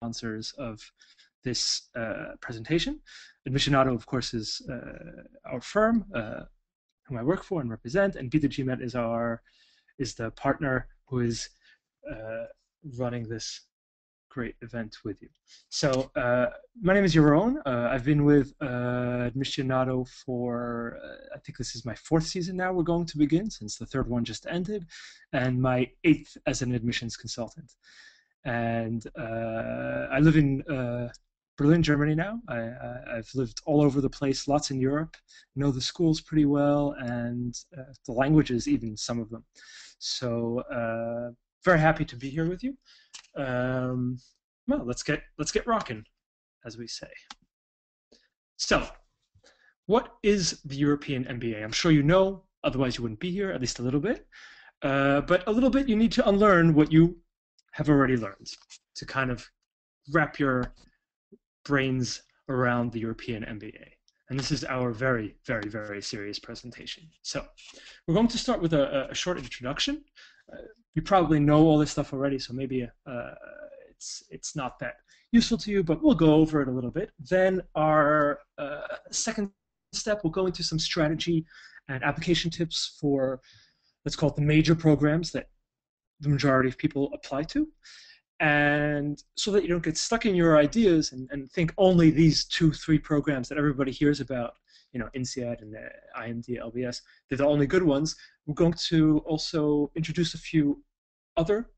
sponsors of this presentation. Admissionado, of course, is our firm, whom I work for and represent, and B2GMet is the partner who is running this great event with you. So my name is Yaron. I've been with Admissionado for, I think this is my 4th season now we're going to begin, since the 3rd one just ended, and my 8th as an admissions consultant. And I live in Berlin, Germany now. I've lived all over the place, lots in Europe, know the schools pretty well, and the languages, even some of them. So very happy to be here with you. Well, let's get rocking, as we say. So, what is the European MBA? I'm sure you know, otherwise you wouldn't be here, at least a little bit. But a little bit, you need to unlearn what you have already learned to kind of wrap your brains around the European MBA. And this is our very, very, very serious presentation. So we're going to start with a short introduction. You probably know all this stuff already, so maybe it's not that useful to you, but we'll go over it a little bit. Then our second step, we'll go into some strategy and application tips for, let's call it the major programs that the majority of people apply to. And so that you don't get stuck in your ideas and think only these 2-3 programs that everybody hears about, you know, INSEAD and the IMD, LBS, they're the only good ones. We're going to also introduce a few other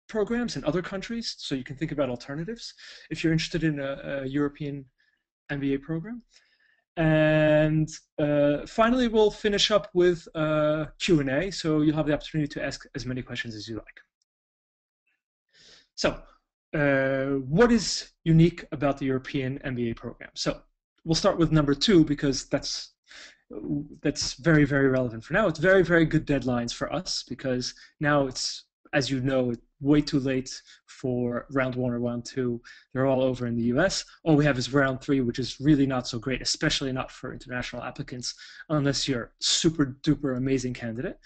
programs in other countries, so you can think about alternatives if you're interested in a European MBA program. And finally, we'll finish up with Q&A, so you'll have the opportunity to ask as many questions as you like. So, what is unique about the European MBA program? So, we'll start with number 2 because that's very, very relevant for now. It's very, very good deadlines for us because now it's, as you know, way too late for round 1 or round 2. They're all over in the US. All we have is round 3, which is really not so great, especially not for international applicants, unless you're super duper amazing candidate.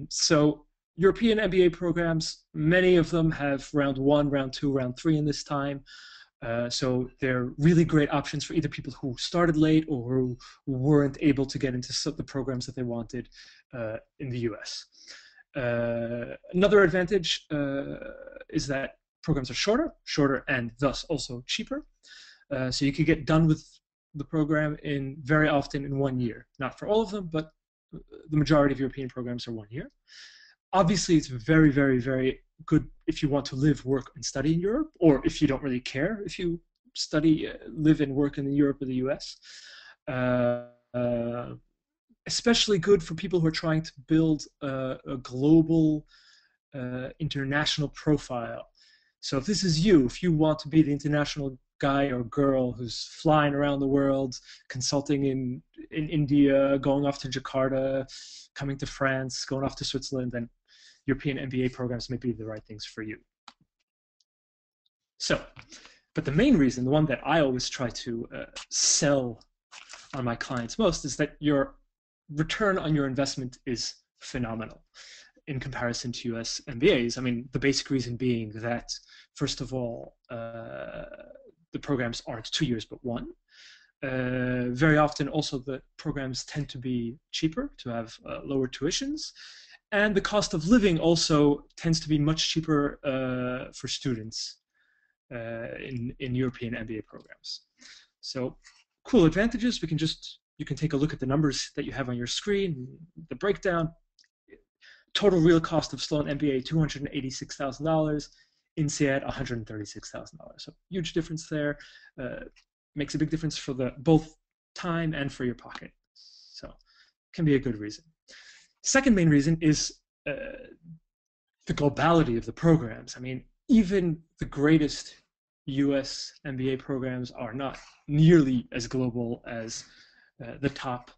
So European MBA programs, many of them have round 1, round 2, round 3 in this time. So they're really great options for either people who started late or who weren't able to get into the programs that they wanted in the US. Another advantage is that programs are shorter and thus also cheaper. So you can get done with the program very often in 1 year. Not for all of them, but the majority of European programs are 1 year. Obviously, it's very, very, very good if you want to live, work, and study in Europe, or if you don't really care if you study, live, and work in Europe or the US. Especially good for people who are trying to build a global, international profile. So if this is you, if you want to be the international guy or girl who's flying around the world, consulting in India, going off to Jakarta, coming to France, going off to Switzerland, then European MBA programs may be the right things for you. So, but the main reason, the one that I always try to sell on my clients most, is that your return on your investment is phenomenal in comparison to US MBAs. I mean, the basic reason being that, first of all, the programs aren't 2 years but 1. Very often also the programs tend to be cheaper, to have lower tuitions, and the cost of living also tends to be much cheaper for students in European MBA programs. So cool advantages. You can take a look at the numbers that you have on your screen, the breakdown. Total real cost of Sloan MBA, $286,000. INSEAD, $136,000. So huge difference there. Makes a big difference for both time and for your pocket. So can be a good reason. Second main reason is the globality of the programs. I mean, even the greatest US MBA programs are not nearly as global as the top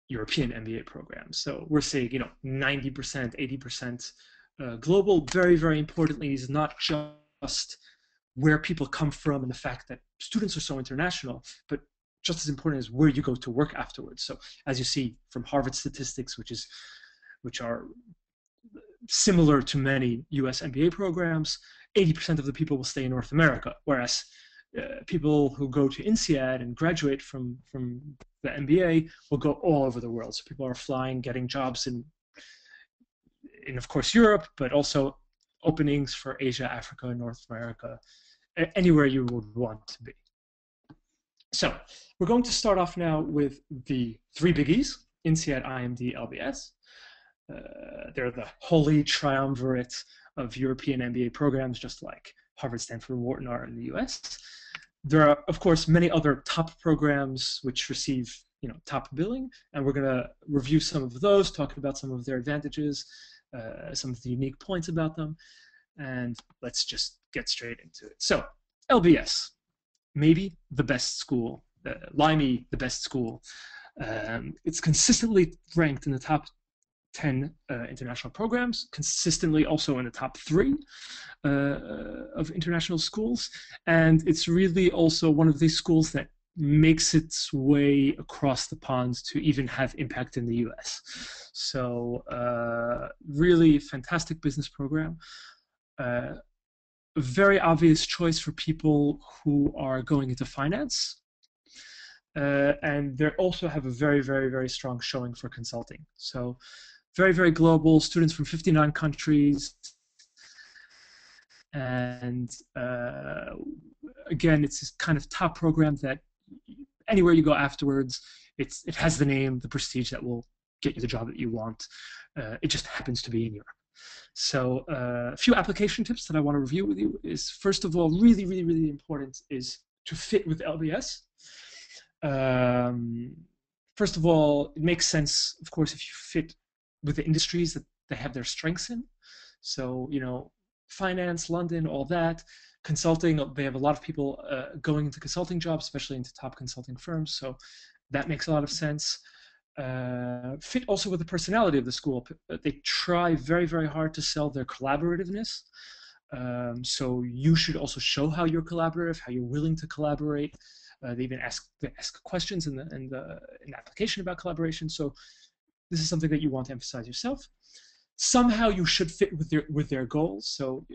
European MBA programs. So we're saying, 90%, 80% global. Very, very importantly, is not just where people come from and the fact that students are so international, but just as important is where you go to work afterwards. So as you see from Harvard statistics, which are similar to many US MBA programs, 80% of the people will stay in North America, whereas people who go to INSEAD and graduate from the MBA will go all over the world. So people are flying, getting jobs in of course Europe, but also openings for Asia, Africa, North America, anywhere you would want to be. So we're going to start off now with the three biggies: INSEAD, IMD, LBS. They're the holy triumvirate of European MBA programs, just like Harvard, Stanford, Wharton are in the US. There are, of course, many other top programs which receive top billing, and we're going to review some of those, talk about some of their advantages, some of the unique points about them, and let's just get straight into it. So LBS, maybe the best school, Limey, the best school. It's consistently ranked in the top 10 international programs, consistently also in the top 3 of international schools, and it's really also one of these schools that makes its way across the pond to even have impact in the US. So really fantastic business program. A very obvious choice for people who are going into finance. And they also have a very, very, very strong showing for consulting. So very, very global, students from 59 countries. And again, it's this kind of top program that anywhere you go afterwards, it has the name, the prestige that will get you the job that you want. It just happens to be in Europe. So a few application tips that I want to review with you is, first of all, really, really, really important is to fit with LBS. First of all, it makes sense, of course, if you fit with the industries that they have their strengths in. So, finance, London, all that. Consulting, they have a lot of people going into consulting jobs, especially into top consulting firms. So that makes a lot of sense. Fit also with the personality of the school. They try very, very hard to sell their collaborativeness. So you should also show how you're collaborative, how you're willing to collaborate. They even ask questions in the application about collaboration. So this is something that you want to emphasize yourself. Somehow you should fit with their goals. So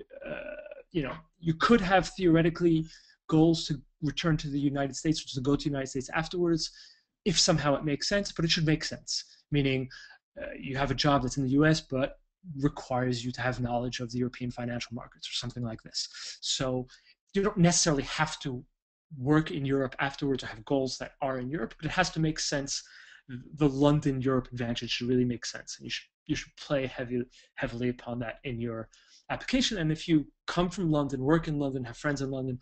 you could have theoretically goals to return to the United States or to go to the United States afterwards, if somehow it makes sense. But it should make sense, meaning you have a job that's in the US but requires you to have knowledge of the European financial markets or something like this. So you don't necessarily have to work in Europe afterwards or have goals that are in Europe, but it has to make sense. The London-Europe advantage should really make sense, and you should play heavily upon that in your application. And if you come from London, work in London, have friends in London,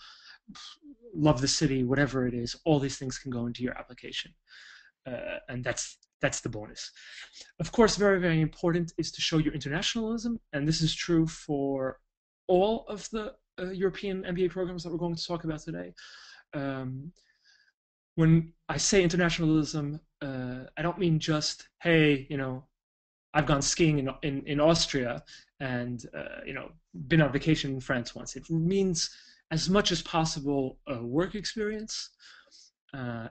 love the city, whatever it is, all these things can go into your application, and that's the bonus. Of course, very, very important is to show your internationalism, and this is true for all of the European MBA programs that we're going to talk about today. When I say internationalism, I don't mean just, hey, I've gone skiing in Austria and been on vacation in France once. It means as much as possible work experience,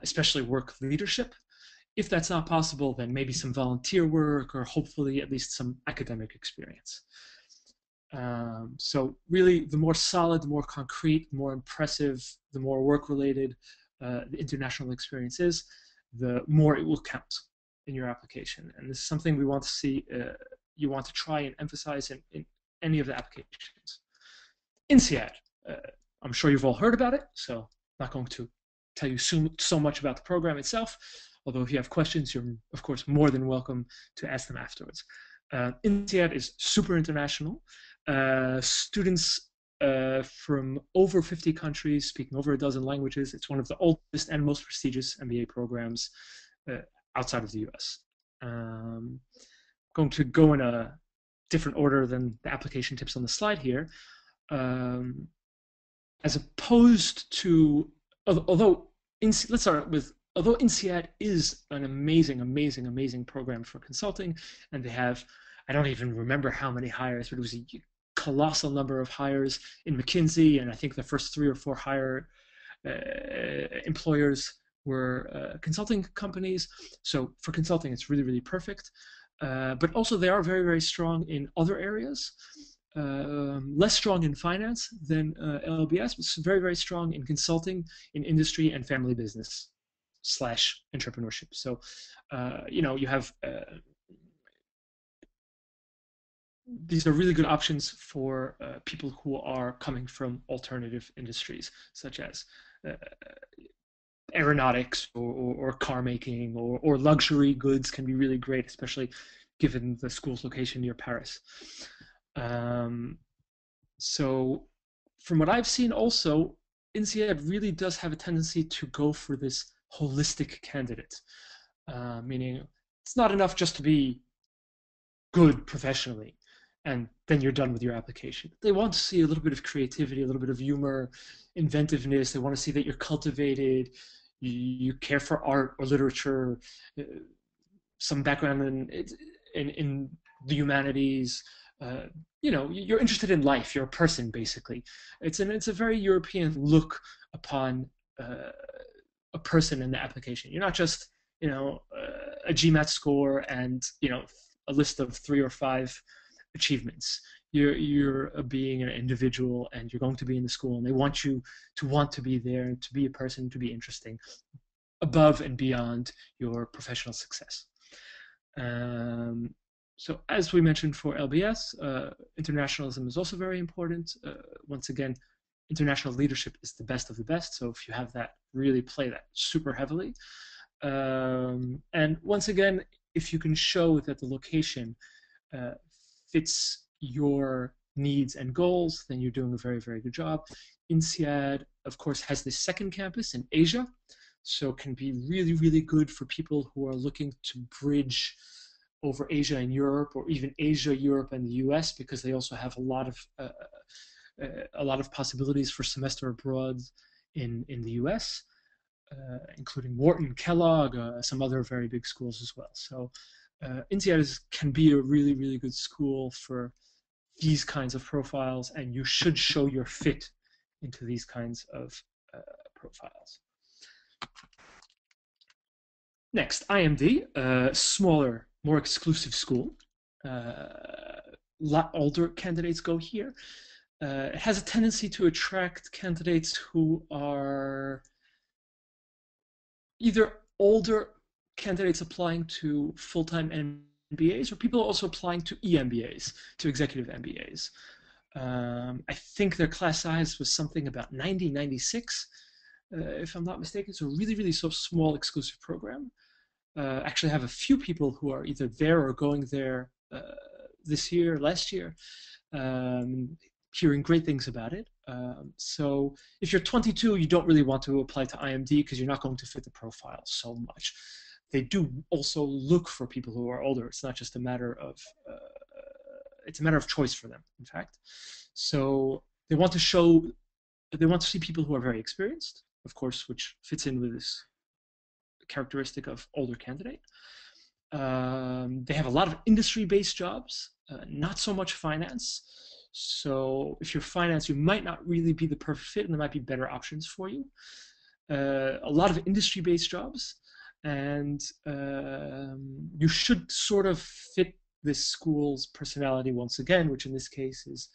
especially work leadership. If that's not possible, then maybe some volunteer work or hopefully at least some academic experience. So really, the more solid, the more concrete, the more impressive, the more work-related the international experience is, the more it will count in your application. And this is something we want to see, you want to try and emphasize in any of the applications. INSEAD, I'm sure you've all heard about it, so I'm not going to tell you so much about the program itself, although if you have questions, you're of course more than welcome to ask them afterwards. INSEAD is super international. Students from over 50 countries, speaking over a dozen languages. It's one of the oldest and most prestigious MBA programs outside of the US. I'm going to go in a different order than the application tips on the slide here. As opposed to, although INSEAD is an amazing program for consulting, and they have, I don't even remember how many hires, but it was a colossal number of hires in McKinsey, and I think the first 3 or 4 employers were consulting companies. So for consulting, it's really, really perfect. but also they are very, very strong in other areas. Less strong in finance than LBS, but very, very strong in consulting, in industry, and family business slash entrepreneurship. So, you have these are really good options for people who are coming from alternative industries, such as aeronautics or car making or luxury goods can be really great, especially given the school's location near Paris. So from what I've seen also, INSEAD really does have a tendency to go for this holistic candidate, meaning it's not enough just to be good professionally and then you're done with your application. They want to see a little bit of creativity, a little bit of humor, inventiveness. They want to see that you're cultivated, you care for art or literature, some background in the humanities. You're interested in life. You're a person, basically. It's a very European look upon a person in the application. You're not just a GMAT score and a list of 3 or 5 achievements. You're being an individual, and you're going to be in the school, and they want you to want to be there and to be a person, to be interesting, above and beyond your professional success. So as we mentioned for LBS, internationalism is also very important. Once again, international leadership is the best of the best. So if you have that, really play that super heavily. And once again, if you can show that the location fits your needs and goals, then you're doing a very, very good job. INSEAD, of course, has the second campus in Asia, so can be really, really good for people who are looking to bridge over Asia and Europe, or even Asia, Europe, and the US, because they also have a lot of possibilities for semester abroad in the US, including Wharton, Kellogg, some other very big schools as well. So INSEAD can be a really, really good school for these kinds of profiles, and you should show your fit into these kinds of profiles. Next, IMD, smaller, more exclusive school. A lot older candidates go here. It has a tendency to attract candidates who are either older candidates applying to full-time MBAs, or people also applying to EMBAs, to executive MBAs. I think their class size was something about 90, 96, if I'm not mistaken. So really, really so small exclusive program. Actually have a few people who are either there or going there this year, last year, hearing great things about it. So if you're 22, you don't really want to apply to IMD because you're not going to fit the profile so much. They do also look for people who are older. It's not just a matter of, it's a matter of choice for them, in fact. So they want to see people who are very experienced, of course, which fits in with this characteristic of older candidate. They have a lot of industry-based jobs, not so much finance. So if you're finance, you might not really be the perfect fit, and there might be better options for you. A lot of industry-based jobs, and you should sort of fit this school's personality once again, which in this case is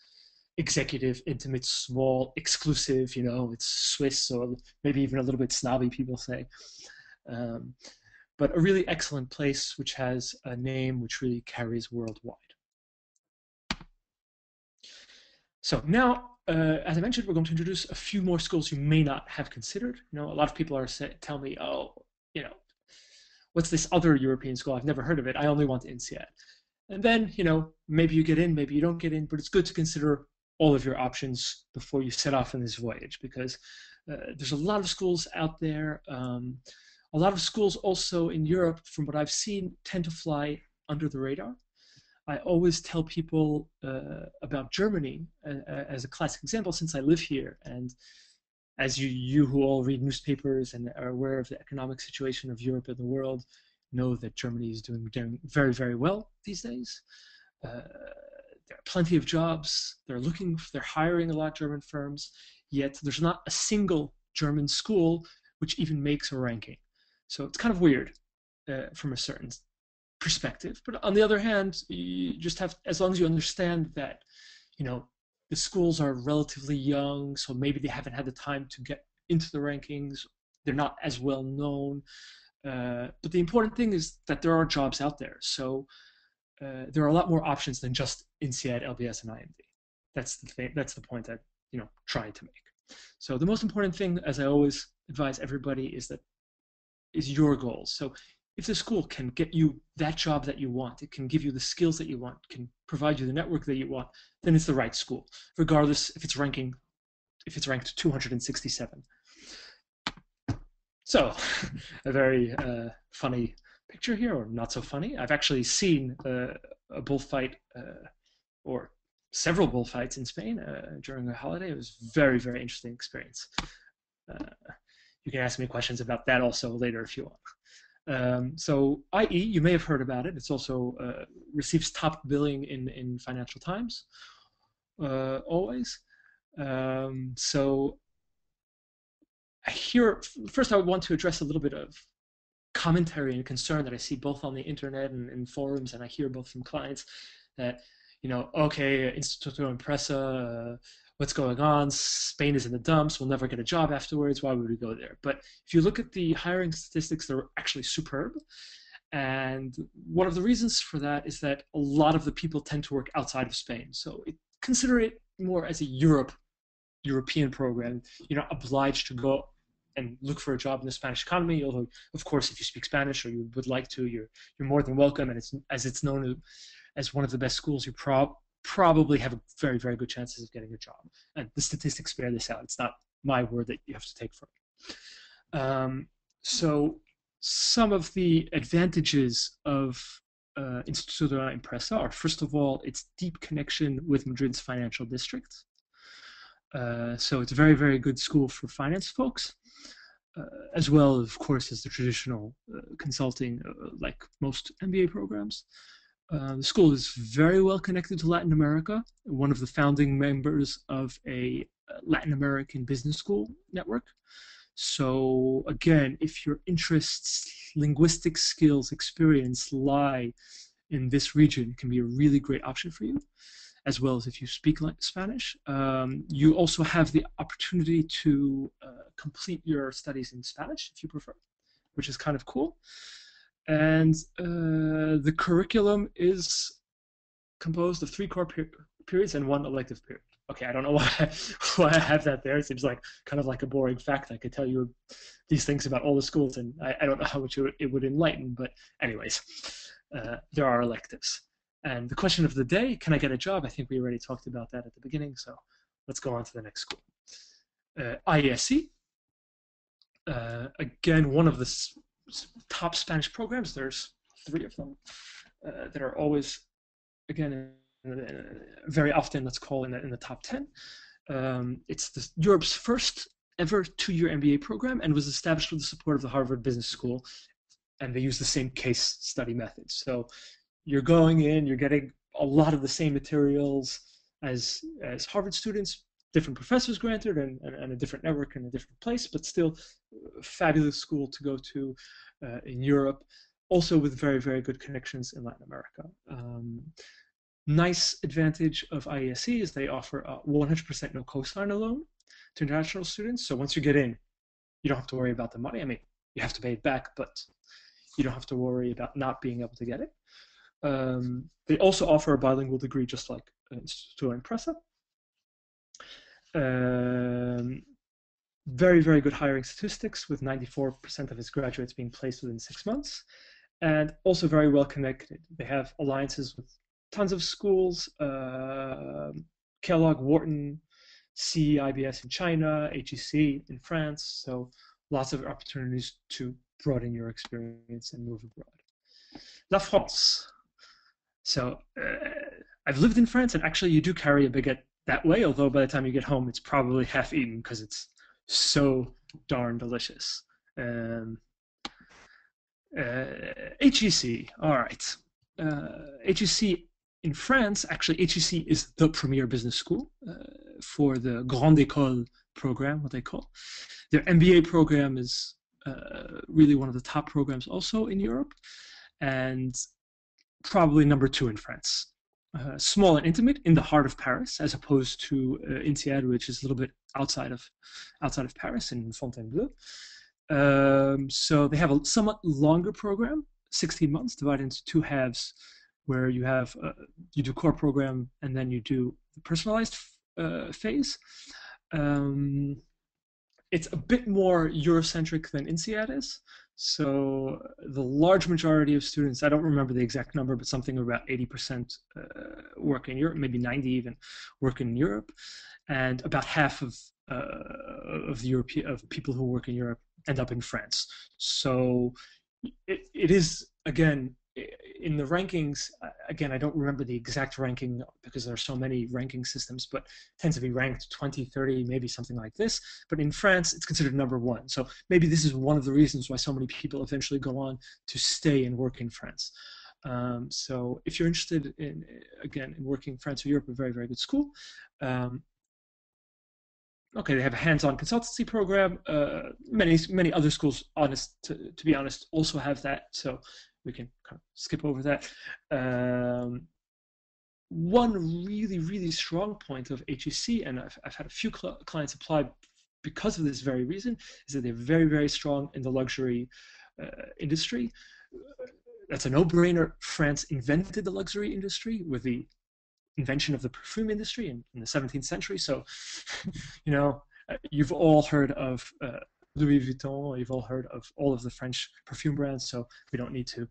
executive, intimate, small, exclusive. It's Swiss, or maybe even a little bit snobby, people say. But a really excellent place, which has a name which really carries worldwide. So now, as I mentioned, we're going to introduce a few more schools you may not have considered. A lot of people tell me, oh, what's this other European school? I've never heard of it. I only want INSEAD. And then, maybe you get in, maybe you don't get in, but it's good to consider all of your options before you set off on this voyage, because there's a lot of schools out there. A lot of schools also in Europe, from what I've seen, tend to fly under the radar. I always tell people about Germany as a classic example, since I live here, and as you who all read newspapers and are aware of the economic situation of Europe and the world, know that Germany is doing very, very well these days. There are plenty of jobs. They're hiring a lot of German firms, yet there's not a single German school which even makes a ranking. So it's kind of weird from a certain perspective. But on the other hand, you just have, as long as you understand that, the schools are relatively young, so maybe they haven't had the time to get into the rankings. They're not as well known. But the important thing is that there are jobs out there. So there are a lot more options than just INSEAD, LBS, and IMD. That's the thing. That's the point that trying to make. So the most important thing, as I always advise everybody, is your goals. So if the school can get you that job that you want, it can give you the skills that you want, can provide you the network that you want, then it's the right school, regardless if it's ranked 267. So a very funny picture here, or not so funny. I've actually seen a bullfight or several bullfights in Spain during a holiday. It was a very, very interesting experience. You can ask me questions about that also later if you want. So IE, you may have heard about it. It's also receives top billing in Financial Times, always. So here, first I would want to address a little bit of commentary and concern that I see both on the internet and in forums, and I hear both from clients that, okay, Instituto Impresa, what's going on? Spain is in the dumps. We'll never get a job afterwards. Why would we go there? But if you look at the hiring statistics, they're actually superb. And one of the reasons for that is that a lot of the people tend to work outside of Spain. So consider it more as a European program. You're not obliged to go and look for a job in the Spanish economy. Although, of course, if you speak Spanish or you would like to, you're more than welcome. And it's known as one of the best schools, you probably have a very, very good chances of getting a job. And the statistics bear this out. It's not my word that you have to take for it. So some of the advantages of Instituto Impresa are, first of all, its deep connection with Madrid's financial district. So it's a very, very good school for finance folks, as well, of course, as the traditional consulting, like most MBA programs. The school is very well connected to Latin America, one of the founding members of a Latin American business school network. So again, if your interests, linguistic skills, experience lie in this region, it can be a really great option for you, as well as if you speak Spanish. You also have the opportunity to complete your studies in Spanish, if you prefer, which is kind of cool. And the curriculum is composed of 3 core periods and 1 elective period. Okay, I don't know why I have that there. It seems like kind of like a boring fact. I could tell you these things about all the schools, and I don't know how much it would enlighten. But anyways, there are electives. And the question of the day, can I get a job? I think we already talked about that at the beginning. So let's go on to the next school. IESE. Again, one of the top Spanish programs. There's 3 of them that are always, again, very often, let's call in the top 10. It's Europe's first ever 2-year MBA program and was established with the support of the Harvard Business School. And they use the same case study methods. So you're going in, you're getting a lot of the same materials as Harvard students, different professors granted, and a different network and a different place, but still a fabulous school to go to in Europe, also with very, very good connections in Latin America. Nice advantage of IESE is they offer a 100% no cosigner loan to international students. So once you get in, you don't have to worry about the money. I mean, you have to pay it back, but you don't have to worry about not being able to get it. They also offer a bilingual degree, just like Instituto Impresa. Very, very good hiring statistics, with 94% of its graduates being placed within 6 months, and also very well connected. They have alliances with tons of schools, Kellogg, Wharton, CIBS in China, HEC in France, so lots of opportunities to broaden your experience and move abroad. La France. So I've lived in France, and actually you do carry a baguette that way, although by the time you get home, it's probably half eaten because it's so darn delicious. HEC, all right. HEC in France, actually HEC is the premier business school for the Grande École program, what they call. Their MBA program is really one of the top programs also in Europe. And probably number 2 in France. Small and intimate in the heart of Paris, as opposed to INSEAD, which is a little bit outside of Paris in Fontainebleau. So they have a somewhat longer program, 16 months, divided into 2 halves, where you have you do core program and then you do the personalized phase. It's a bit more Eurocentric than INSEAD is. So the large majority of students, I don't remember the exact number, but something about 80% work in Europe, maybe 90 even work in Europe, and about half of people who work in Europe end up in France. So it is, again, in the rankings, again, I don't remember the exact ranking because there are so many ranking systems, but tends to be ranked 20, 30, maybe something like this. But in France, it's considered number 1. So maybe this is one of the reasons why so many people eventually go on to stay and work in France. So if you're interested in, again, in working in France or Europe, a very, very good school. Okay, they have a hands-on consultancy program. Many other schools, to be honest, also have that. So we can kind of skip over that. One really, really strong point of HEC, and I've had a few clients apply because of this very reason, is that they're very, very strong in the luxury industry. That's a no-brainer. France invented the luxury industry with the invention of the perfume industry in the 17th century. So, you know, you've all heard of Louis Vuitton, you've all heard of all of the French perfume brands, so we don't need to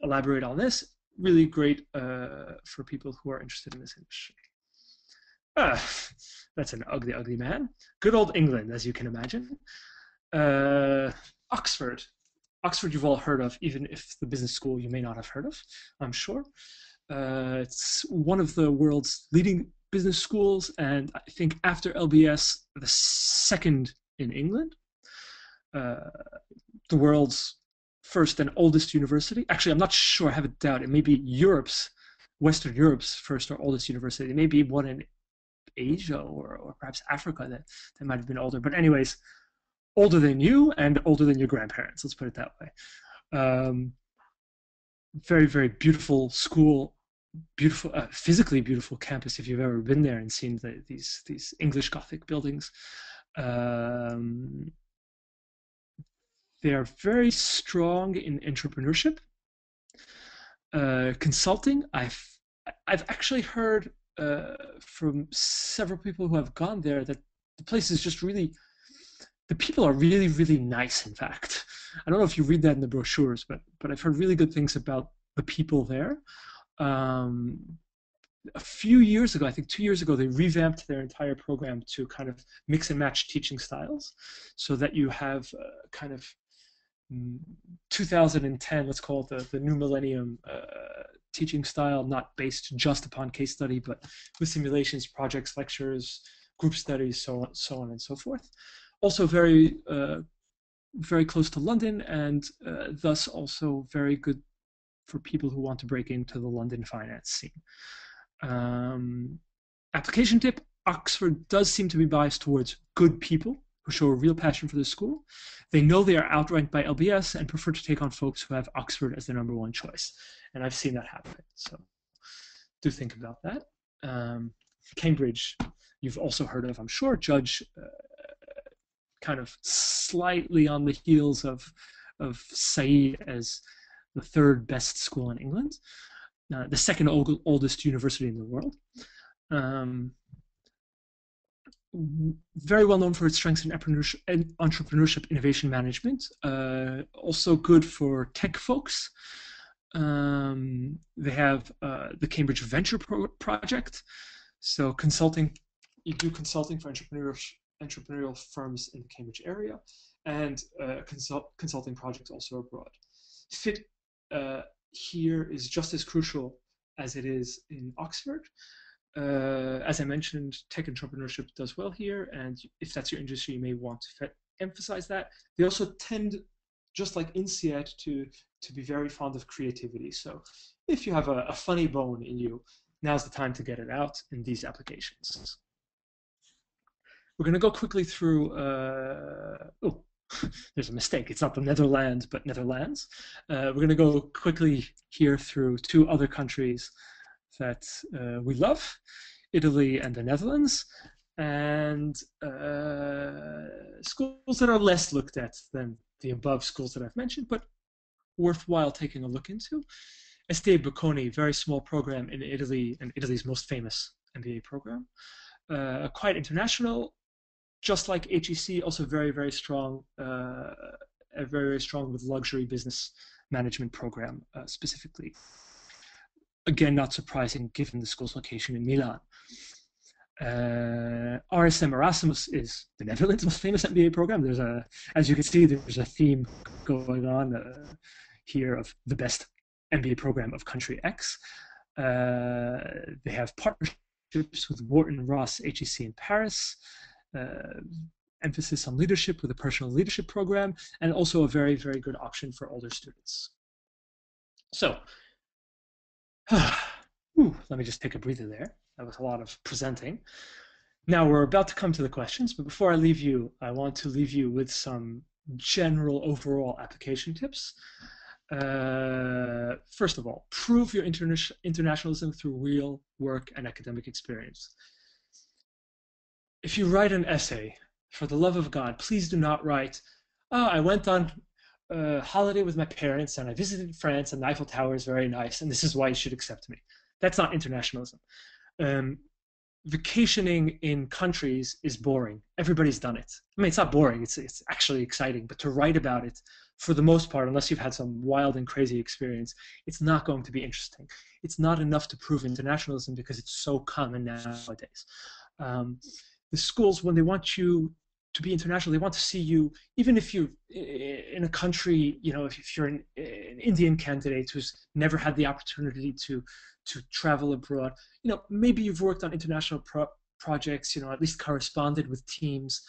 elaborate on this. Really great for people who are interested in this industry. That's an ugly, ugly man. Good old England, as you can imagine. Oxford. Oxford you've all heard of, even if the business school you may not have heard of, I'm sure. It's one of the world's leading business schools, and I think after LBS, the second in England. The world's first and oldest university. Actually, I'm not sure, I have a doubt. It may be Western Europe's first or oldest university. It may be one in Asia or perhaps Africa that might have been older. But anyways, older than you and older than your grandparents, let's put it that way. Very, very beautiful school, beautiful, physically beautiful campus if you've ever been there and seen these English Gothic buildings. They are very strong in entrepreneurship. Consulting, I've actually heard from several people who have gone there that the place is just really, the people are really, really nice, in fact. I don't know if you read that in the brochures, but I've heard really good things about the people there. A few years ago, I think 2 years ago, they revamped their entire program to kind of mix and match teaching styles so that you have kind of 2010, let's call it the new millennium teaching style, not based just upon case study, but with simulations, projects, lectures, group studies, so on and so forth. Also very, very close to London, and thus also very good for people who want to break into the London finance scene. Application tip, Oxford does seem to be biased towards good people who show a real passion for the school. They know they are outranked by LBS and prefer to take on folks who have Oxford as their #1 choice. And I've seen that happen, so do think about that. Cambridge, you've also heard of, I'm sure. Judge, kind of slightly on the heels of Saïd as the 3rd best school in England, the 2nd oldest university in the world. Very well known for its strengths in entrepreneurship, innovation management. Also good for tech folks. They have the Cambridge Venture Project. So consulting, you do consulting for entrepreneurial firms in the Cambridge area, and consulting projects also abroad. Fit here is just as crucial as it is in Oxford. As I mentioned, tech entrepreneurship does well here, and if that's your industry, you may want to emphasize that. They also tend, just like INSEAD, to be very fond of creativity. So if you have a funny bone in you, now's the time to get it out in these applications. We're going to go quickly through, there's a mistake. It's not the Netherlands, but Netherlands. We're going to go quickly here through two other countries that we love, Italy and the Netherlands, and schools that are less looked at than the above schools that I've mentioned, but worthwhile taking a look into. STA Bocconi, very small program in Italy, and Italy's most famous MBA program. Quite international, just like HEC, also very, very strong, very, very strong with luxury business management program specifically. Again, not surprising given the school's location in Milan. RSM Erasmus is the Netherlands' most famous MBA program. There's a, as you can see, there's a theme going on here of the best MBA program of country X. They have partnerships with Wharton Ross HEC in Paris, emphasis on leadership with a personal leadership program, and also a very, very good option for older students. So, let me just take a breather there. That was a lot of presenting. Now we're about to come to the questions, but before I leave you, I want to leave you with some general overall application tips. First of all, prove your internationalism through real work and academic experience. If you write an essay, for the love of God, please do not write, oh, I went on a holiday with my parents and I visited France and the Eiffel Tower is very nice and this is why you should accept me. That's not internationalism. Vacationing in countries is boring. Everybody's done it. I mean, it's not boring, it's actually exciting, but to write about it, for the most part, unless you've had some wild and crazy experience, it's not going to be interesting. It's not enough to prove internationalism because it's so common nowadays. The schools, when they want you to be international, they want to see you, even if you're in a country, you know, if you're an Indian candidate who's never had the opportunity to travel abroad, you know, maybe you've worked on international projects, you know, at least corresponded with teams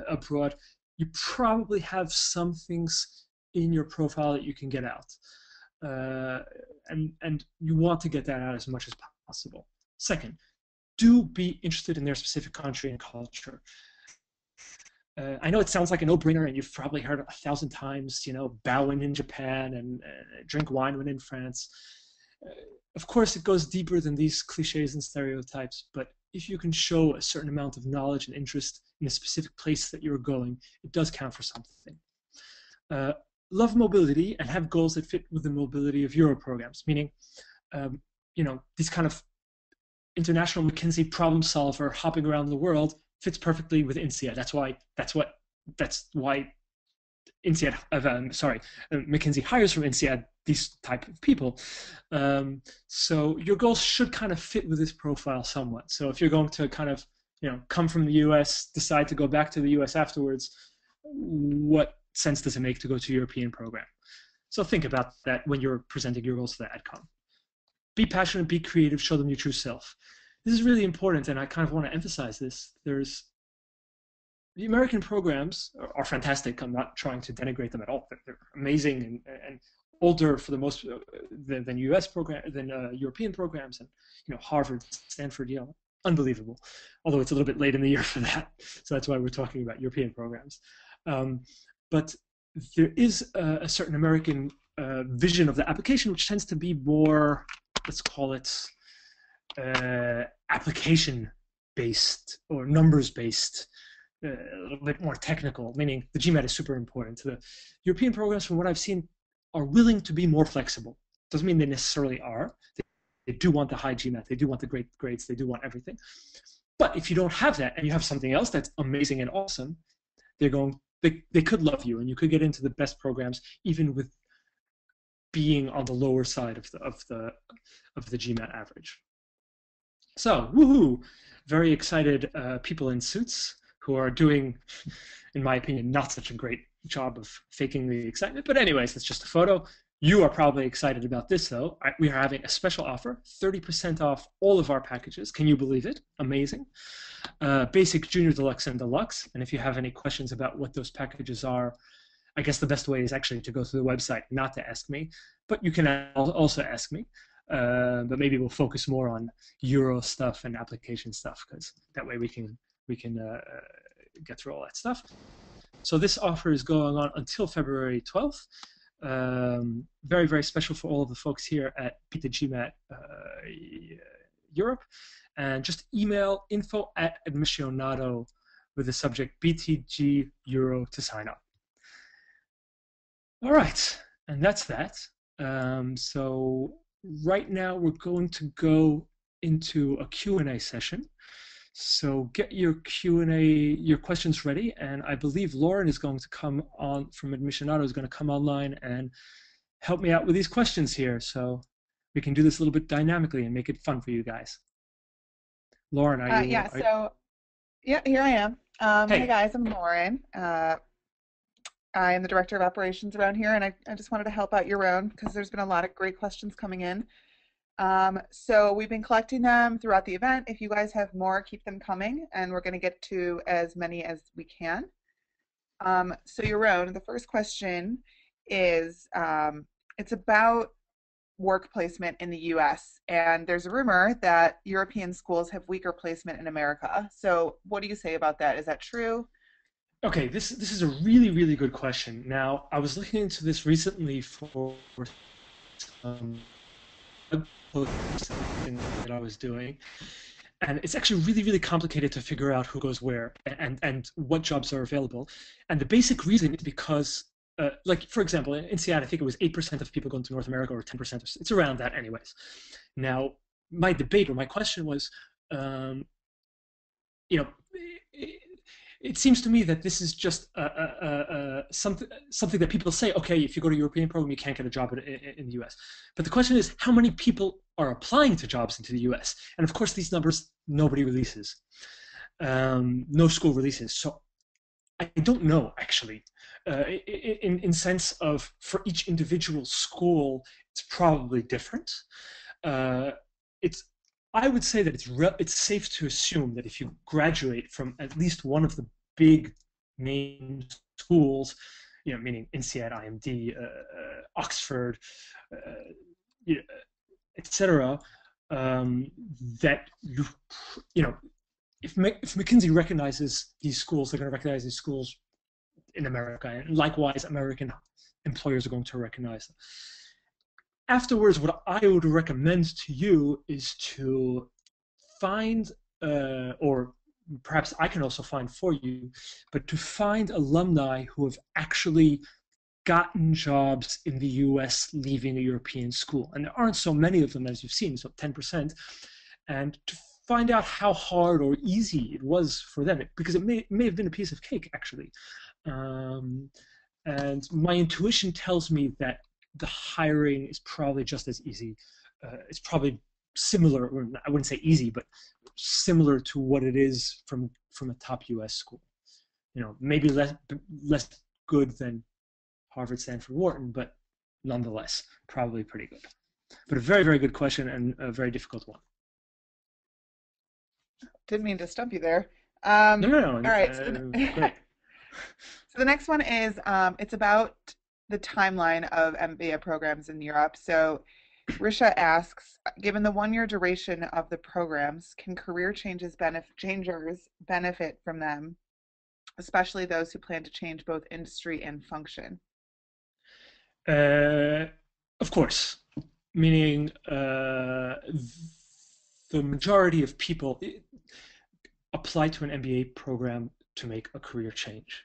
abroad. You probably have some things in your profile that you can get out. And you want to get that out as much as possible. Second, do be interested in their specific country and culture. I know it sounds like a no-brainer, and you've probably heard 1,000 times, you know, bow in Japan and drink wine when in France. Of course, it goes deeper than these cliches and stereotypes, but if you can show a certain amount of knowledge and interest in a specific place that you're going, it does count for something. Love mobility and have goals that fit with the mobility of Euro programs, meaning, you know, these kind of international McKinsey problem solver hopping around the world fits perfectly with INSEAD. That's why INSEAD, McKinsey hires from INSEAD these type of people. So your goals should kind of fit with this profile somewhat. So if you're going to kind of, you know, come from the US, decide to go back to the US afterwards, what sense does it make to go to a European program? So think about that when you're presenting your goals to the AdCom. Be passionate, be creative, show them your true self. This is really important, and I kind of want to emphasize this. The American programs are fantastic. I'm not trying to denigrate them at all. They're amazing and older for the most than European programs, and you know, Harvard, Stanford, Yale, unbelievable. Although it's a little bit late in the year for that, so that's why we're talking about European programs. But there is a certain American vision of the application, which tends to be more, let's call it, application-based or numbers-based, a little bit more technical, meaning the GMAT is super important. The European programs, from what I've seen, are willing to be more flexible. Doesn't mean they necessarily are. They do want the high GMAT. They do want the great grades. They do want everything. But if you don't have that and you have something else that's amazing and awesome, they could love you, and you could get into the best programs even with being on the lower side of the GMAT average. So, woohoo! Very excited people in suits who are doing, in my opinion, not such a great job of faking the excitement. But anyways, it's just a photo. You are probably excited about this, though. We are having a special offer, 30% off all of our packages. Can you believe it? Amazing. Basic, Junior, Deluxe, and Deluxe. And if you have any questions about what those packages are, I guess the best way is actually to go to the website, not to ask me. But you can also ask me. But maybe we'll focus more on Euro stuff and application stuff, because that way we can get through all that stuff. So this offer is going on until February 12th. Very, very special for all of the folks here at GMAT Europe. And just email info@admissionado with the subject BTG Euro to sign up. All right, and that's that. So right now we're going to go into a Q&A session. So get your Q&A, your questions ready, and I believe Lauren is going to come on from Admissionado, is going to come online and help me out with these questions here, so we can do this a little bit dynamically and make it fun for you guys. Lauren, are you? Yeah, here I am. Hey Hey. guys, I'm Lauren. I am the Director of Operations around here, and I just wanted to help out Yaron because there's been a lot of great questions coming in. So we've been collecting them throughout the event. If you guys have more, keep them coming, and we're going to get to as many as we can. So Yaron, the first question is, it's about work placement in the US, and there's a rumor that European schools have weaker placement in America. So what do you say about that? Is that true? Okay, this is a really, really good question. Now, I was looking into this recently for some posting that I was doing, and it's actually really, really complicated to figure out who goes where and what jobs are available. And the basic reason is because, like for example, in Seattle, I think it was 8% of people going to North America, or 10%. It's around that, anyways. Now, my debate or my question was, um, you know, it seems to me that this is just something that people say, okay, if you go to a European program, you can't get a job in the US. But the question is, how many people are applying to jobs into the US? And of course, these numbers, nobody releases. No school releases. So I don't know, actually. In sense of, for each individual school, it's probably different. Uh, it's I would say that it's safe to assume that if you graduate from at least one of the big name schools, meaning INSEAD, IMD, Oxford, uh, etc., that you know if McKinsey recognizes these schools, they're going to recognize these schools in America, and likewise, American employers are going to recognize them. Afterwards, what I would recommend to you is to find, or perhaps I can also find for you, but to find alumni who have actually gotten jobs in the US leaving a European school. And there aren't so many of them, as you've seen, so 10%. And to find out how hard or easy it was for them, because it may have been a piece of cake, actually. And my intuition tells me that the hiring is probably just as easy. It's probably similar, or I wouldn't say easy, but similar to what it is from a top US school. Maybe less good than Harvard, Stanford, Wharton, but nonetheless, probably pretty good. But a very, very good question, and a very difficult one. Didn't mean to stump you there. No, no, no. All right. Great. So the next one is, it's about the timeline of MBA programs in Europe. So Risha asks, given the 1-year duration of the programs, can career changers benefit from them, especially those who plan to change both industry and function? Of course, meaning the majority of people apply to an MBA program to make a career change.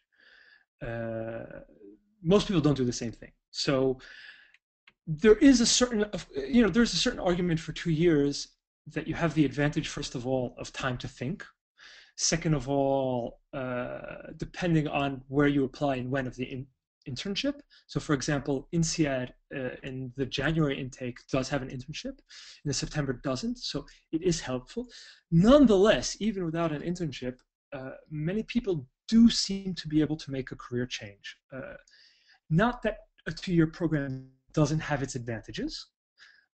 Most people don't do the same thing. So there is a certain, there's a certain argument for 2 years that you have the advantage, first of all, of time to think. Second of all, depending on where you apply and when of the internship. So for example, INSEAD in the January intake does have an internship, in the September doesn't, so it is helpful. Nonetheless, even without an internship, many people do seem to be able to make a career change. Not that a 2-year program doesn't have its advantages.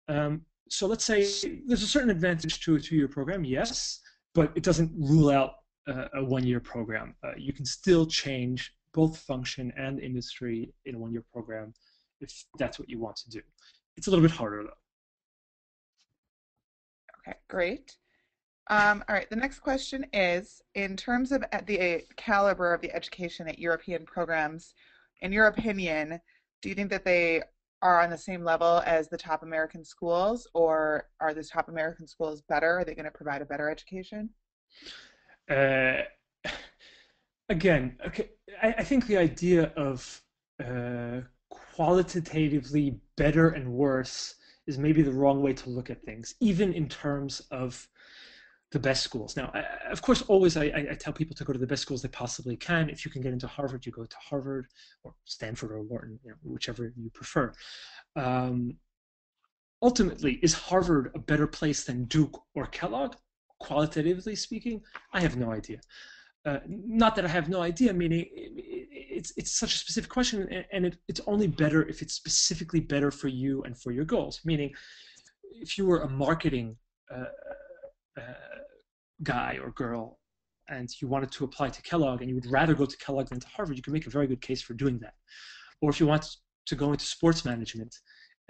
So let's say there's a certain advantage to a 2-year program, yes, but it doesn't rule out a 1-year program. You can still change both function and industry in a 1-year program if that's what you want to do. It's a little bit harder, though. Okay, great. All right, the next question is, in terms of the caliber of the education at European programs, in your opinion, do you think that they are on the same level as the top American schools, or are the top American schools better? Are they going to provide a better education? Uh, Again, okay, I think the idea of uh, qualitatively better and worse is maybe the wrong way to look at things, even in terms of the best schools. Now, of course, always I tell people to go to the best schools they possibly can. If you can get into Harvard, you go to Harvard or Stanford or Wharton, whichever you prefer. Um, Ultimately, is Harvard a better place than Duke or Kellogg? Qualitatively speaking, I have no idea. Not that I have no idea, meaning it's such a specific question, and it's only better if it's specifically better for you and for your goals. Meaning, if you were a marketing uh, uh, guy or girl and you wanted to apply to Kellogg and you would rather go to Kellogg than to Harvard, you can make a very good case for doing that. Or if you want to go into sports management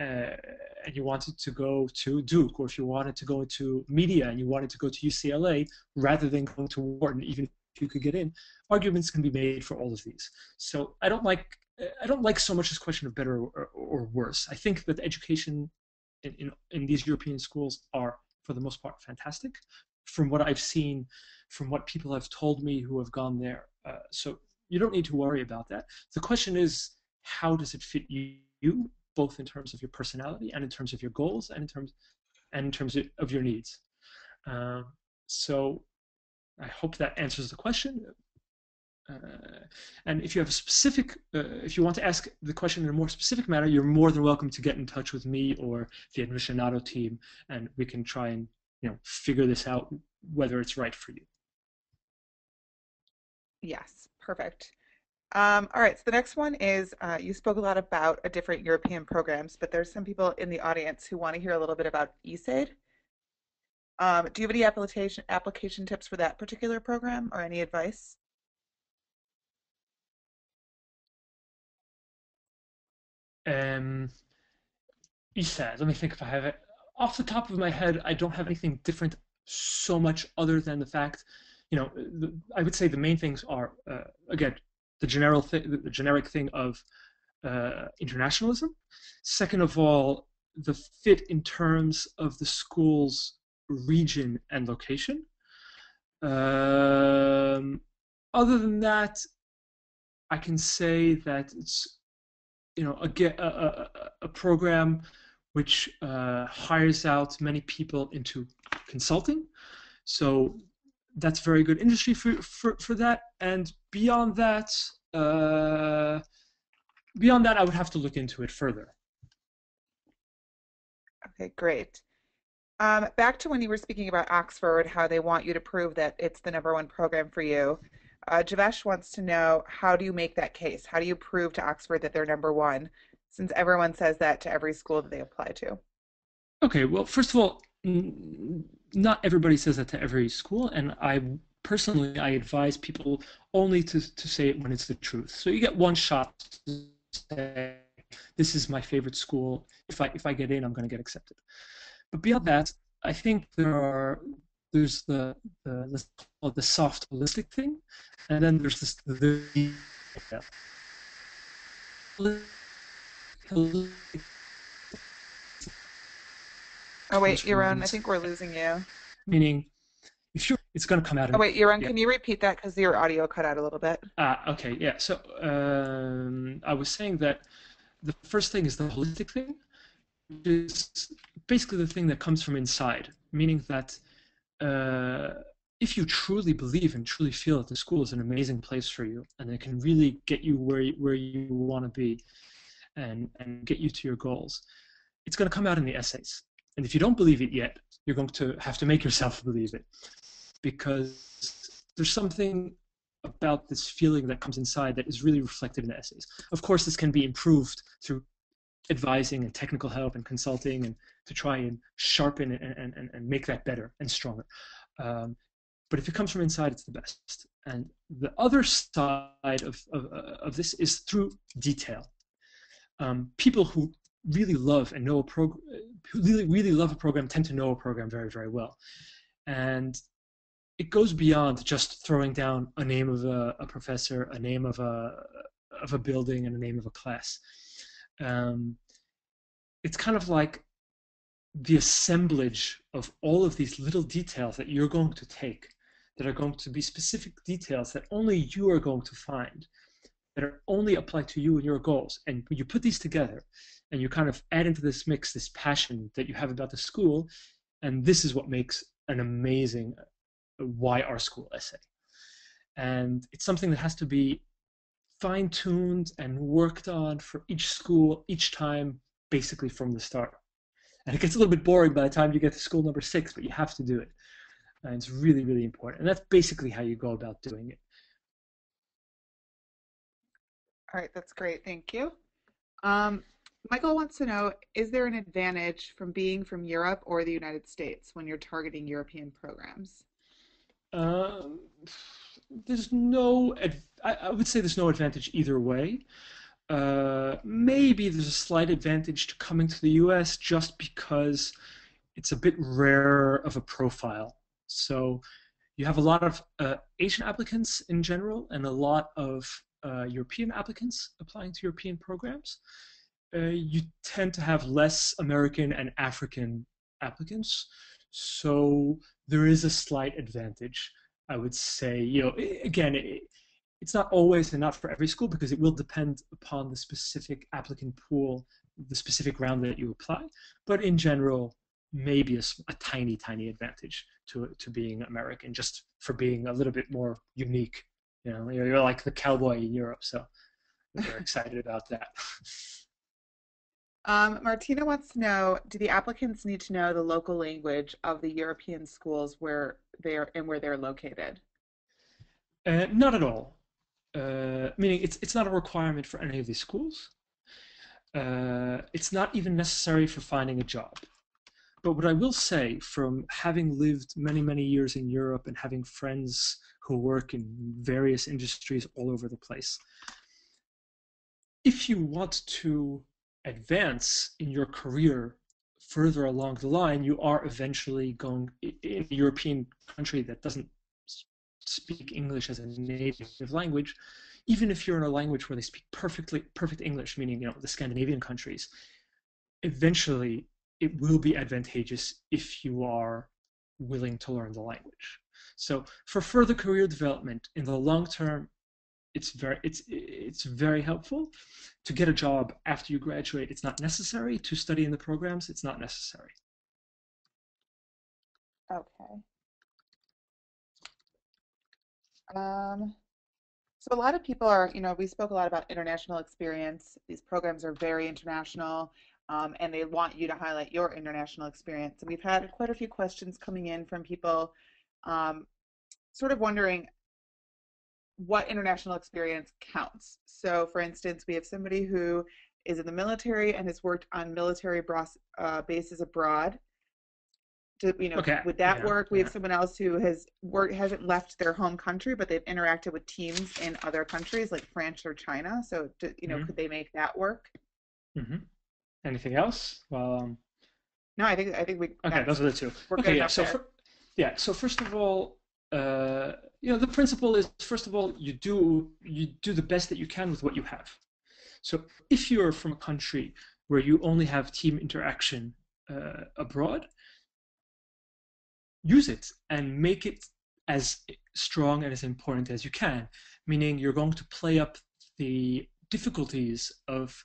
uh, and you wanted to go to Duke, or if you wanted to go into media and you wanted to go to UCLA rather than going to Wharton, even if you could get in, arguments can be made for all of these. So I don't like so much this question of better or worse. I think that the education in these European schools are, for the most part, fantastic. From what I've seen, from what people have told me who have gone there, so you don't need to worry about that. The question is, how does it fit you, both in terms of your personality and in terms of your goals and in terms of your needs. Um, so I hope that answers the question. And if you have a specific, if you want to ask the question in a more specific manner, you're more than welcome to get in touch with me or the Admissionado team, and we can try and figure this out whether it's right for you. Yes, perfect. All right, so the next one is you spoke a lot about different European programs, but there's some people in the audience who want to hear a little bit about ESAID. Do you have any application tips for that particular program or any advice? Um, let me think if I have it. Off the top of my head, I don't have anything different so much other than the fact, I would say the main things are, again, the generic thing of internationalism. Second of all, the fit in terms of the school's region and location. Um, Other than that, I can say that it's a program which hires out many people into consulting. So that's very good industry for that. And beyond that, I would have to look into it further. Okay, great. Back to when you were speaking about Oxford, how they want you to prove that it's the number one program for you. Javesh wants to know, how do you make that case? How do you prove to Oxford that they're number one, since everyone says that to every school that they apply to? Okay, well, first of all, not everybody says that to every school, and I advise people only to say it when it's the truth. So you get one shot to say, this is my favorite school. If I get in, I'm going to get accepted. But beyond that, I think there's let's call it the soft holistic thing, and then there's the Oh wait, comes Yaron, from, I think we're losing you. meaning if you're, it's going to come out Oh in, wait, Yaron, yeah. can you repeat that because your audio cut out a little bit? Okay, yeah. So I was saying that the first thing is the holistic thing, which is basically the thing that comes from inside, meaning that uh, if you truly believe and truly feel that the school is an amazing place for you and it can really get you where you want to be and get you to your goals, it's going to come out in the essays. And if you don't believe it yet, you're going to have to make yourself believe it, because there's something about this feeling that comes inside that is really reflected in the essays. Of course, this can be improved through advising and technical help and consulting and to try and sharpen and make that better and stronger. But if it comes from inside, it's the best. And the other side of this is through detail. People who really love and know who really love a program tend to know a program very, very well. And it goes beyond just throwing down a name of a professor, a name of a building, and a name of a class. Um, it's kind of like the assemblage of all of these little details that you're going to take, that are going to be specific details that only you are going to find, that are only applied to you and your goals. And you put these together and you kind of add into this mix this passion that you have about the school. And this is what makes an amazing why our school essay. And it's something that has to be fine-tuned and worked on for each school, each time, basically from the start. And it gets a little bit boring by the time you get to school number 6, but you have to do it. And it's really, really important. And that's basically how you go about doing it. All right, that's great. Thank you. Um, Michael wants to know, is there an advantage from being from Europe or the United States when you're targeting European programs? Um, there's no, I would say there's no advantage either way. Maybe there's a slight advantage to coming to the US just because it's a bit rarer of a profile. So you have a lot of Asian applicants in general and a lot of European applicants applying to European programs. You tend to have less American and African applicants. So there is a slight advantage, I would say. Again, it's not always and not for every school because it will depend upon the specific applicant pool, the specific round that you apply. But in general, maybe a tiny, tiny advantage to being American, just for being a little bit more unique. You're like the cowboy in Europe, so we're excited about that. Martina wants to know, do the applicants need to know the local language of the European schools where they're located? Not at all. Meaning it's not a requirement for any of these schools. It's not even necessary for finding a job. But what I will say, from having lived many, many years in Europe and having friends who work in various industries all over the place, if you want to advance in your career further along the line, you are eventually going in a European country that doesn't speak English as a native language. Even if you're in a language where they speak perfect English, meaning the Scandinavian countries, eventually it will be advantageous if you are willing to learn the language. So for further career development in the long term, it's very helpful. To get a job after you graduate, it's not necessary. To study in the programs, it's not necessary. Okay. So a lot of people are, we spoke a lot about international experience. These programs are very international, and they want you to highlight your international experience. And we've had quite a few questions coming in from people sort of wondering what international experience counts. So for instance, we have somebody who is in the military and has worked on military bases abroad. Okay. Would that Yeah, work? We have yeah. someone else who hasn't left their home country, but they've interacted with teams in other countries like France or China. So, Mm-hmm. could they make that work? Mm-hmm. Anything else? Well, No, I think okay, those are the two. we're good Okay, yeah. enough there. So first of all, the principle is, first of all, you do the best that you can with what you have. So if you're from a country where you only have team interaction abroad, use it and make it as strong and as important as you can. Meaning you're going to play up the difficulties of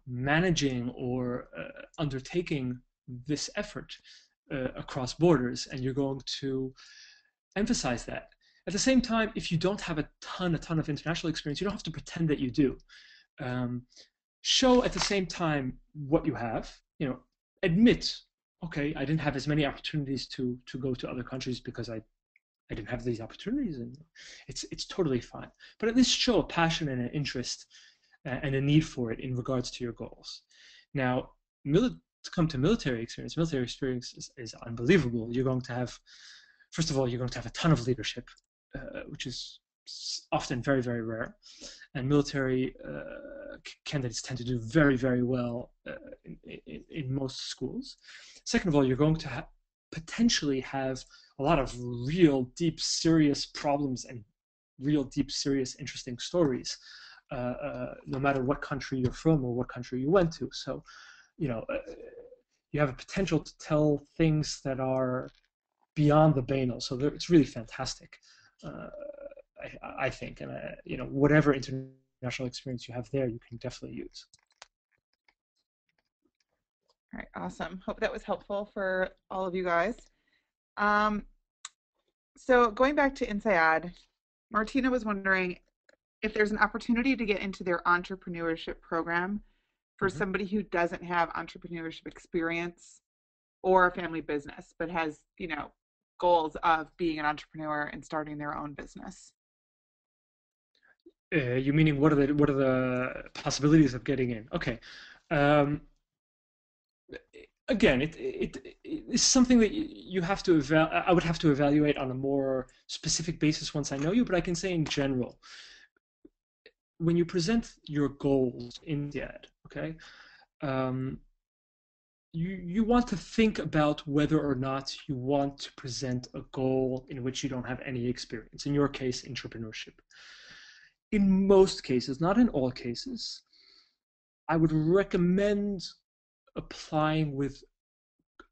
managing or undertaking this effort across borders, and you're going to emphasize that. At the same time, if you don't have a ton of international experience, you don't have to pretend that you do. Um, Show at the same time what you have. Admit, okay, I didn't have as many opportunities to go to other countries because I didn't have these opportunities, and it's totally fine. But at least show a passion and an interest and a need for it in regards to your goals. Now, to come to military experience is unbelievable. You're going to have, first of all, you're going to have a ton of leadership, which is often very, very rare. And military candidates tend to do very, very well in most schools. Second of all, you're going to potentially have a lot of real deep, serious problems and real deep, serious, interesting stories, no matter what country you're from or what country you went to. So, you know, you have a potential to tell things that are beyond the banal. So it's really fantastic, uh, I think. And, you know, whatever international experience you have there, you can definitely use. All right, awesome. Hope that was helpful for all of you guys. Um, so going back to INSEAD, Martina was wondering if there's an opportunity to get into their entrepreneurship program for Mm-hmm. somebody who doesn't have entrepreneurship experience or a family business, but has, goals of being an entrepreneur and starting their own business. You meaning what are the possibilities of getting in? Okay. Um, Again, it's something that you have to I would have to evaluate on a more specific basis once I know you. But I can say in general, when you present your goals in the ad, okay, um, you want to think about whether or not you want to present a goal in which you don't have any experience. In your case, entrepreneurship. In most cases, not in all cases, I would recommend applying with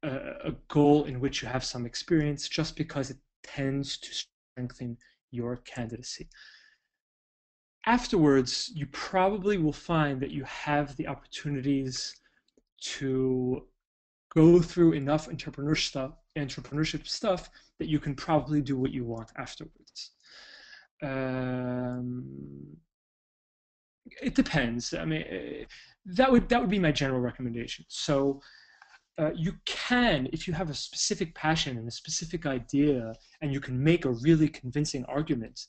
a goal in which you have some experience, just because it tends to strengthen your candidacy. Afterwards, you probably will find that you have the opportunities to go through enough entrepreneurship stuff that you can probably do what you want afterwards. Um, it depends. I mean, that would be my general recommendation. So you can, if you have a specific passion and a specific idea, and you can make a really convincing argument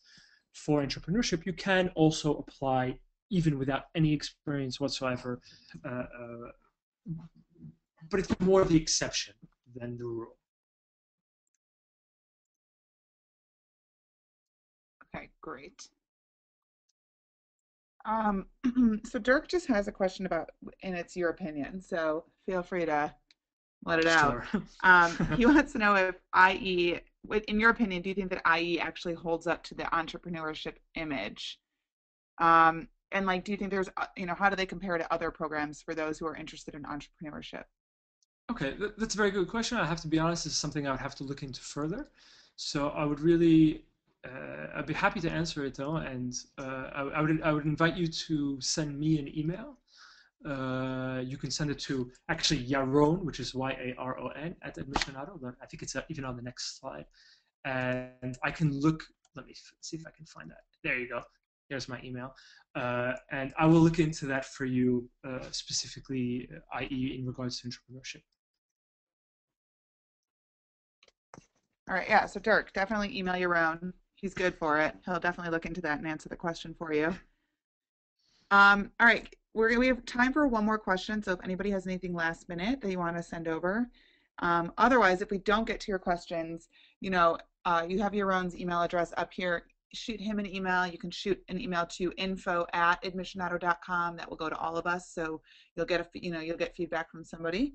for entrepreneurship, you can also apply even without any experience whatsoever. But it's more the exception than the rule. Okay, great. So Dirk just has a question about, and it's your opinion, so feel free to let it out. Sure. He wants to know if IE, in your opinion, do you think that IE actually holds up to the entrepreneurship image? And like, do you think there's, how do they compare to other programs for those who are interested in entrepreneurship? Okay, that's a very good question. I have to be honest, it's something I would have to look into further. So I would really, I'd be happy to answer it though, and I would invite you to send me an email. You can send it to actually Yaron, which is Yaron at Admissionado. But I think it's even on the next slide, and I can look. Let me see if I can find that. There you go. There's my email, and I will look into that for you specifically, i.e., in regards to entrepreneurship. All right, yeah. So Dirk, definitely email Yaron. He's good for it. He'll definitely look into that and answer the question for you. All right, we have time for one more question. So if anybody has anything last minute that you want to send over, otherwise, if we don't get to your questions, you have Yaron's email address up here. Shoot him an email. You can shoot an email to info@admissionado.com. That will go to all of us. So you'll get you'll get feedback from somebody.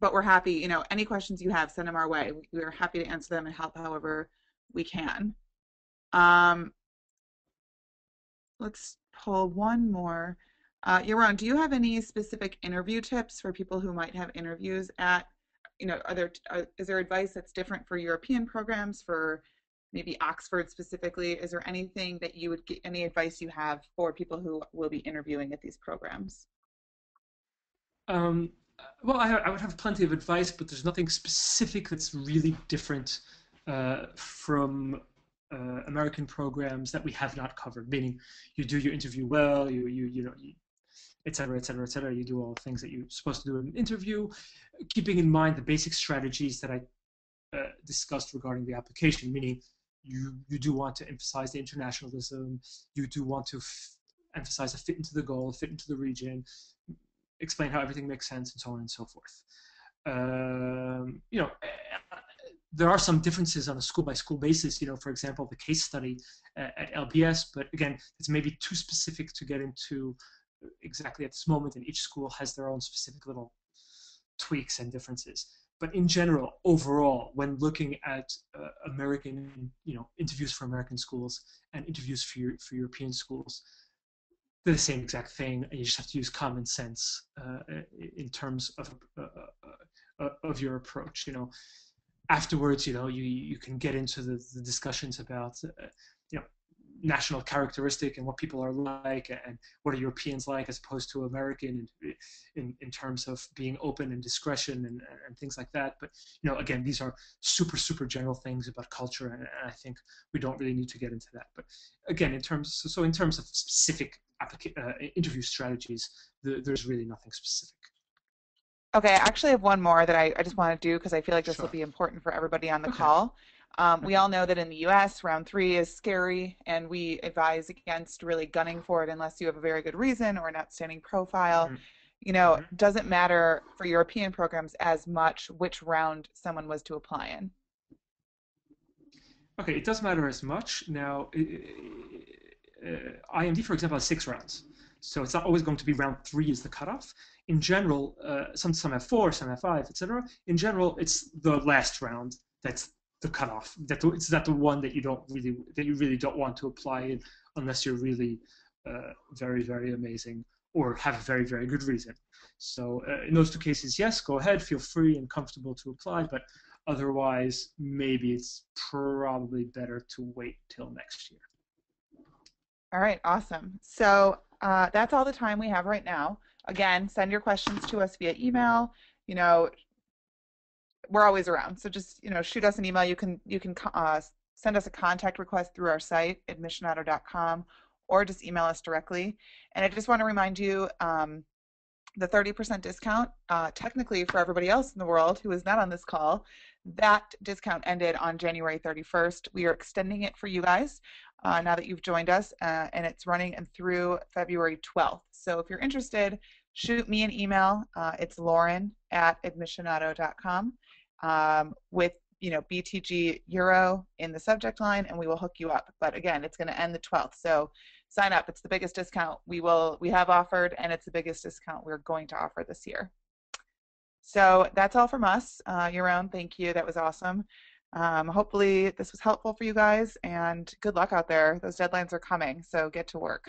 But we're happy, any questions you have, send them our way. We're happy to answer them and help however we can. Let's pull one more. Yaron, do you have any specific interview tips for people who might have interviews at, is there advice that's different for European programs, for maybe Oxford specifically? Is there anything that you would get, any advice you have for people who will be interviewing at these programs? Um, well, I would have plenty of advice, but there's nothing specific that's really different from American programs that we have not covered. Meaning, you do your interview well, et cetera, et cetera, et cetera. You do all the things that you're supposed to do in an interview, keeping in mind the basic strategies that I discussed regarding the application. Meaning, you do want to emphasize the internationalism. You do want to emphasize a fit into the goal, fit into the region, explain how everything makes sense, and so on and so forth. There are some differences on a school by school basis. For example, the case study at LBS, but again, it's maybe too specific to get into exactly at this moment, and each school has their own specific little tweaks and differences. but in general, overall, when looking at American, interviews for American schools and interviews for European schools, they're the same exact thing, and you just have to use common sense in terms of your approach. Afterwards, you can get into the discussions about you know national characteristic and what people are like and what are Europeans like as opposed to American in terms of being open and discretion and things like that. But again, these are super general things about culture, and I think we don't really need to get into that. But again, in terms of specific interview strategies, there's really nothing specific. Okay, I actually have one more that I just want to do because I feel like this will Sure. be important for everybody on the Okay. call. We Okay. all know that in the US, round three is scary, and we advise against really gunning for it unless you have a very good reason or an outstanding profile. Mm-hmm. Mm-hmm. Doesn't matter for European programs as much which round someone was to apply in. Okay, it does matter as much. Now, IMD, for example, has 6 rounds. So it's not always going to be round 3 is the cutoff. In general, some have 4, some have 5, etc. In general, it's the last round that's the cutoff. It's that the one that you really don't want to apply in unless you're really very amazing or have a very good reason. So in those 2 cases, yes, go ahead, feel free and comfortable to apply, but otherwise, maybe it's probably better to wait till next year. All right, awesome. So that's all the time we have right now. Again, send your questions to us via email. You know, we're always around. So just, shoot us an email. You can send us a contact request through our site, admissionado.com, or just email us directly. And I just want to remind you, the 30% discount, technically for everybody else in the world who is not on this call, that discount ended on January 31st. We are extending it for you guys now that you've joined us, and it's running through February 12th. So if you're interested, shoot me an email. It's Lauren@admissionado.com with BTG Euro in the subject line, and we will hook you up. But again, it's going to end the 12th. So sign up. It's the biggest discount we have offered, and it's the biggest discount we're going to offer this year. So that's all from us. Yaron, thank you. That was awesome. Hopefully this was helpful for you guys, and good luck out there. Those deadlines are coming, so get to work.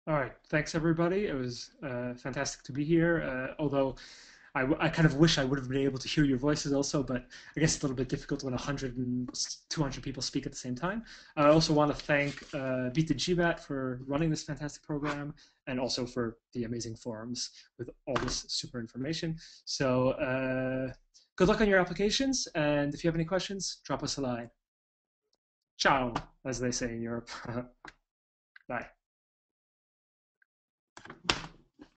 All right. Thanks, everybody. It was fantastic to be here. Although I kind of wish I would have been able to hear your voices also, but I guess it's a little bit difficult when 100 and 200 people speak at the same time. I also want to thank Beat the GMAT for running this fantastic program and also for the amazing forums with all this super information. So good luck on your applications, and if you have any questions, drop us a line. Ciao, as they say in Europe. Bye.